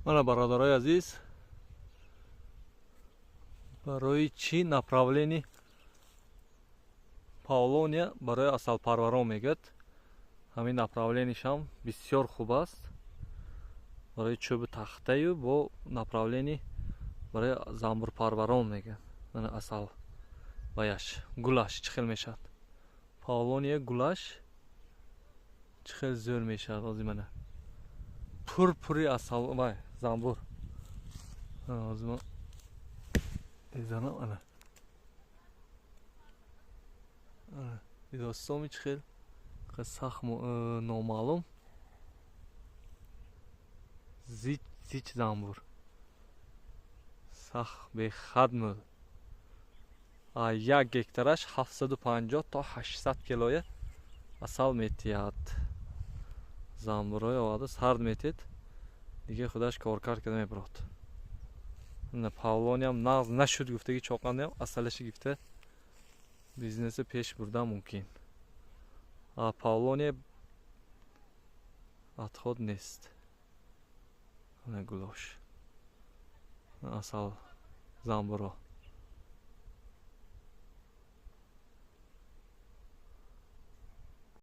Mana бародарои азиз, барои чӣ направлени Павлония барои асалпарварон мегӯяд. Ҳамин направленишам бисёр хуб аст. барои чӯби тахтаю бо направлени барои замбурпарварон мегӯяд. Мана асал баяш гулаш чӣ хел мешавад. Павлония гулаш чӣ хел зӯр мешавад. ҳозир мана пурпури асал вай замбур. ҳозир ман мезанам. ана дидостоми чӣ хел сахт номаълум зич замбур сахт бехад мӯл. 1 гектараш 750 то 800 килоя асал метиҳад. замбурҳои оварда сард метед, диге худаш коркар карда мебарад. Павлониям нағз нашуд гуфтаги чоқандаям асалаши гифта бизнеси пеш бурдан мумкин. Павлония отход нест. гулош асал замбурҳо